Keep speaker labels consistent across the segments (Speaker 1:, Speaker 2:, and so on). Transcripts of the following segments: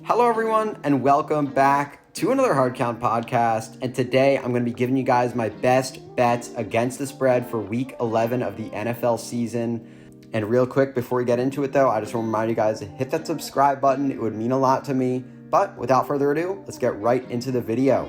Speaker 1: Hello everyone and welcome back to another Hard Count podcast, and today I'm going to be giving you guys my best bets against the spread for week 11 of the NFL season. And real quick before we get into it though, I just want to remind you guys to hit that subscribe button. It would mean a lot to me. But without further ado, let's get right into the video.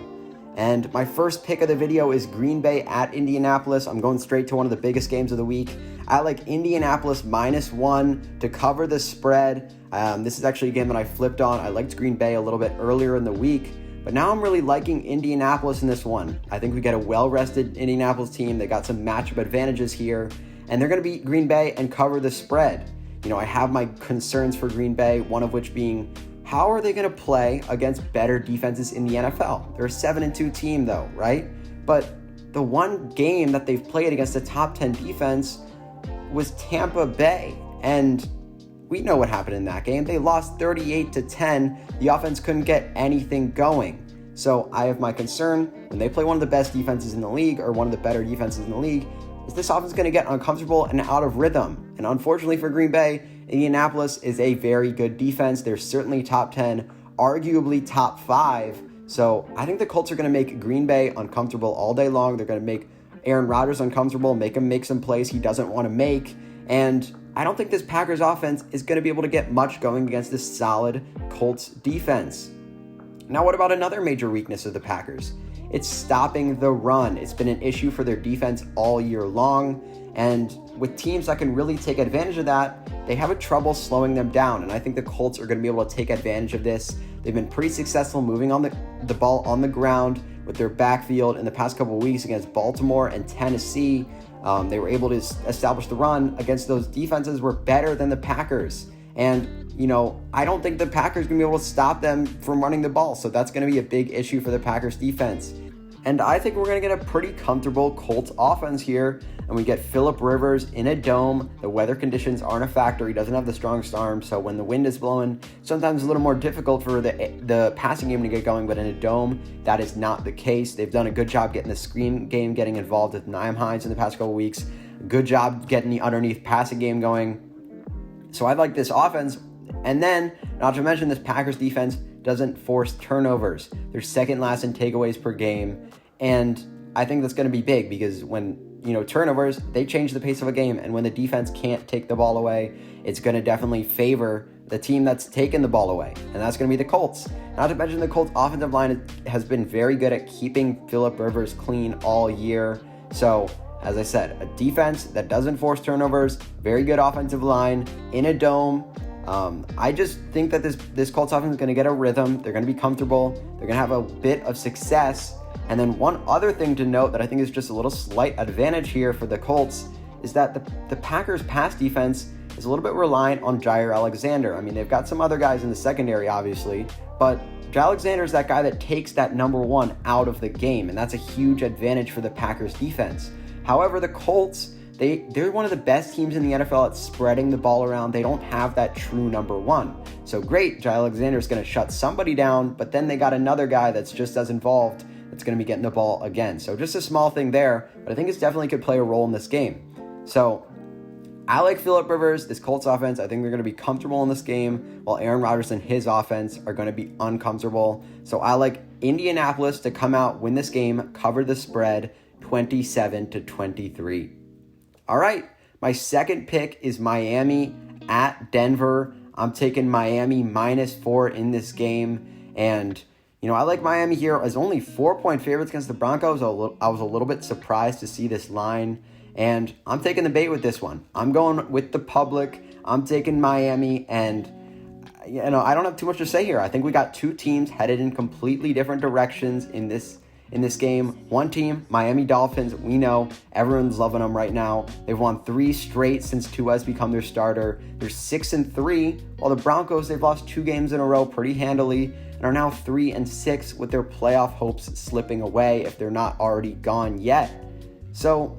Speaker 1: And my first pick of the video is Green Bay at Indianapolis. I'm going straight to one of the biggest games of the week. I like Indianapolis -1 to cover the spread. This is actually a game that I flipped on. I liked Green Bay a little bit earlier in the week, but now I'm really liking Indianapolis in this one. I think we get a well-rested Indianapolis team. They got some matchup advantages here, and they're going to beat Green Bay and cover the spread. You know, I have my concerns for Green Bay, one of which being, how are they going to play against better defenses in the NFL? They're a 7-2 team though, right? But the one game that they've played against a top 10 defense was Tampa Bay, and we know what happened in that game. They lost 38-10. The offense couldn't get anything going. So I have my concern when they play one of the best defenses in the league, or one of the better defenses in the league, is this offense going to get uncomfortable and out of rhythm. And unfortunately for Green Bay, Indianapolis is a very good defense. They're certainly top 10, arguably top 5. So I think the Colts are going to make Green Bay uncomfortable all day long. They're going to make Aaron Rodgers uncomfortable, make him make some plays he doesn't want to make. And I don't think this Packers offense is going to be able to get much going against this solid Colts defense. Now, what about another major weakness of the Packers? It's stopping the run. It's been an issue for their defense all year long. And with teams that can really take advantage of that, they have a trouble slowing them down. And I think the Colts are going to be able to take advantage of this. They've been pretty successful moving on the ball on the ground with their backfield in the past couple of weeks against Baltimore and Tennessee. They were able to establish the run against those defenses were better than the Packers. And, you know, I don't think the Packers are going to be able to stop them from running the ball. So that's going to be a big issue for the Packers defense. And I think we're going to get a pretty comfortable Colts offense here. And we get Phillip Rivers in a dome. The weather conditions aren't a factor. He doesn't have the strongest arm. So when the wind is blowing, sometimes it's a little more difficult for the passing game to get going. But in a dome, that is not the case. They've done a good job getting the screen game getting involved with Nyheim Hines in the past couple of weeks. Good job getting the underneath passing game going. So I like this offense. And then, not to mention, this Packers defense doesn't force turnovers. They're second last in takeaways per game. And I think that's going to be big because when, turnovers, they change the pace of a game. And when the defense can't take the ball away, it's going to definitely favor the team that's taken the ball away. And that's going to be the Colts. Not to mention the Colts offensive line has been very good at keeping Phillip Rivers clean all year. So, as I said, a defense that doesn't force turnovers, very good offensive line in a dome. I just think that this Colts offense is going to get a rhythm. They're going to be comfortable. They're going to have a bit of success. And then one other thing to note that I think is just a little slight advantage here for the Colts is that the Packers pass defense is a little bit reliant on Jair Alexander. I mean, they've got some other guys in the secondary, obviously, but Jair Alexander is that guy that takes that number one out of the game, and that's a huge advantage for the Packers defense. However, the Colts, they're one of the best teams in the NFL at spreading the ball around. They don't have that true number one. So great, Jair Alexander is going to shut somebody down, but then they got another guy that's just as involved that's going to be getting the ball again. So just a small thing there, but I think it definitely could play a role in this game. So I like Phillip Rivers, this Colts offense. I think they're going to be comfortable in this game, while Aaron Rodgers and his offense are going to be uncomfortable. So I like Indianapolis to come out, win this game, cover the spread, 27-23. All right, my second pick is Miami at Denver. I'm taking Miami -4 in this game. And, I like Miami here as only 4-point favorites against the Broncos. I was a little bit surprised to see this line. And I'm taking the bait with this one. I'm going with the public. I'm taking Miami. And, I don't have too much to say here. I think we got two teams headed in completely different directions in this game. One team, Miami Dolphins, we know everyone's loving them right now. They've won 3 straight since Tua's become their starter. They're 6-3, while the Broncos, they've lost 2 games in a row pretty handily and are now 3-6 with their playoff hopes slipping away if they're not already gone yet. So,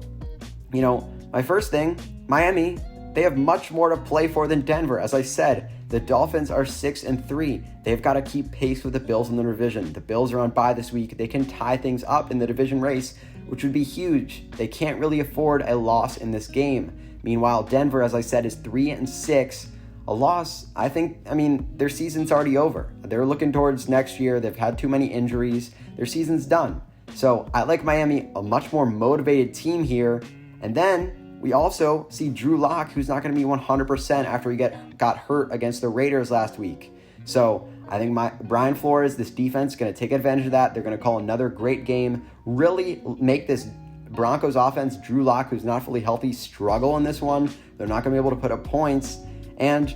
Speaker 1: my first thing, Miami, they have much more to play for than Denver. As I said, the Dolphins are 6-3. They've got to keep pace with the Bills in the division. The Bills are on bye this week. They can tie things up in the division race, which would be huge. They can't really afford a loss in this game. Meanwhile, Denver, as I said, is 3-6. a loss, their season's already over. They're looking towards next year. They've had too many injuries. Their season's done. So I like Miami, a much more motivated team here. And then we also see Drew Lock, who's not going to be 100% after he got hurt against the Raiders last week. So I think Brian Flores, this defense, is going to take advantage of that. They're going to call another great game, really make this Broncos offense, Drew Lock, who's not fully healthy, struggle in this one. They're not going to be able to put up points. And,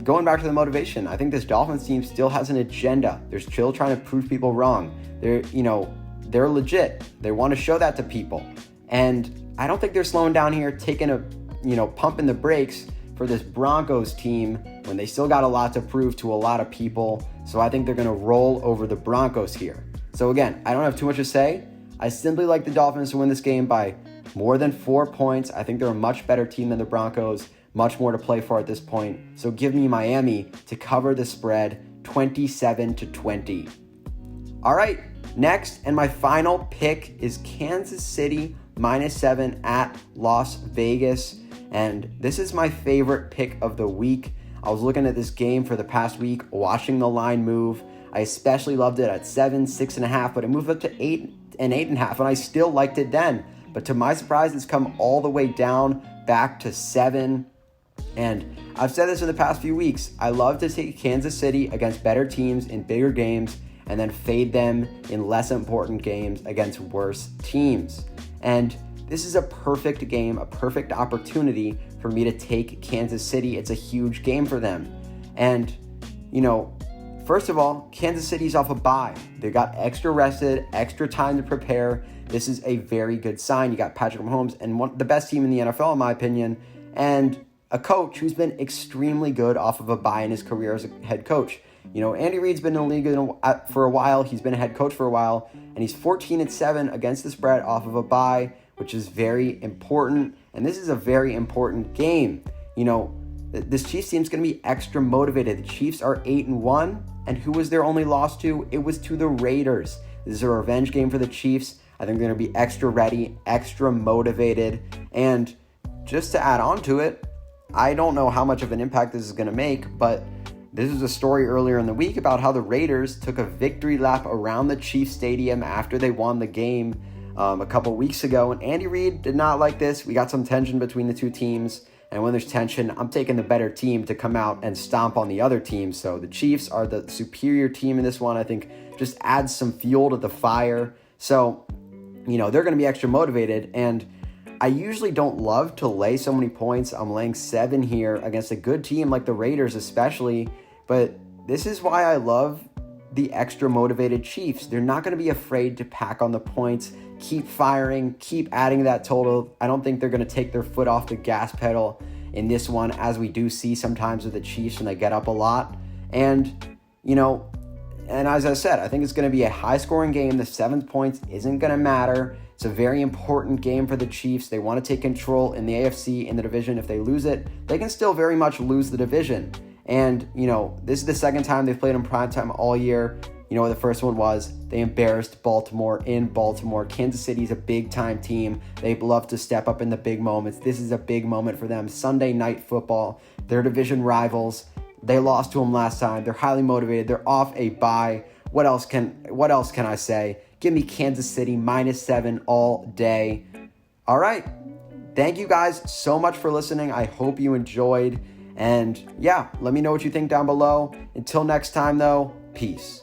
Speaker 1: going back to the motivation, I think this Dolphins team still has an agenda. They're still trying to prove people wrong. They're legit. They want to show that to people. And I don't think they're slowing down here, pumping the brakes for this Broncos team when they still got a lot to prove to a lot of people. So I think they're going to roll over the Broncos here. So again, I don't have too much to say. I simply like the Dolphins to win this game by more than 4 points. I think they're a much better team than the Broncos. Much more to play for at this point. So give me Miami to cover the spread 27-20. All right, next and my final pick is Kansas City -7 at Las Vegas. And this is my favorite pick of the week. I was looking at this game for the past week, watching the line move. I especially loved it at 7, 6.5, but it moved up to 8 and 8.5, and I still liked it then. But to my surprise, it's come all the way down back to 7. And I've said this in the past few weeks. I love to take Kansas City against better teams in bigger games and then fade them in less important games against worse teams. And this is a perfect game, a perfect opportunity for me to take Kansas City. It's a huge game for them. And, first of all, Kansas City's off a bye. They got extra rested, extra time to prepare. This is a very good sign. You got Patrick Mahomes and the best team in the NFL, in my opinion, and a coach who's been extremely good off of a bye in his career as a head coach. Andy Reid's been in the league for a while. He's been a head coach for a while, and he's 14-7 against the spread off of a bye, which is very important. And this is a very important game. This Chiefs team's going to be extra motivated. The Chiefs are 8-1, and who was their only loss to? It was to the Raiders. This is a revenge game for the Chiefs. I think they're going to be extra ready, extra motivated. And just to add on to it, I don't know how much of an impact this is going to make, but this was a story earlier in the week about how the Raiders took a victory lap around the Chiefs Stadium after they won the game a couple weeks ago, and Andy Reid did not like this. We got some tension between the two teams, and when there's tension, I'm taking the better team to come out and stomp on the other team. So the Chiefs are the superior team in this one. I think just adds some fuel to the fire. So, they're going to be extra motivated, and I usually don't love to lay so many points. I'm laying 7 here against a good team like the Raiders especially, but this is why I love the extra motivated Chiefs. They're not going to be afraid to pack on the points, keep firing, keep adding that total. I don't think they're going to take their foot off the gas pedal in this one, as we do see sometimes with the Chiefs when they get up a lot. And, and as I said, I think it's going to be a high-scoring game. The 7 points isn't going to matter. It's a very important game for the Chiefs. They want to take control in the AFC, in the division. If they lose it, they can still very much lose the division. And, this is the second time they've played in primetime all year. The first one was they embarrassed Baltimore in Baltimore. Kansas City's a big-time team. They love to step up in the big moments. This is a big moment for them. Sunday night football. They're division rivals. They lost to them last time. They're highly motivated. They're off a bye. What else can I say? Give me Kansas City -7 all day. All right. Thank you guys so much for listening. I hope you enjoyed. And yeah, let me know what you think down below. Until next time, though, peace.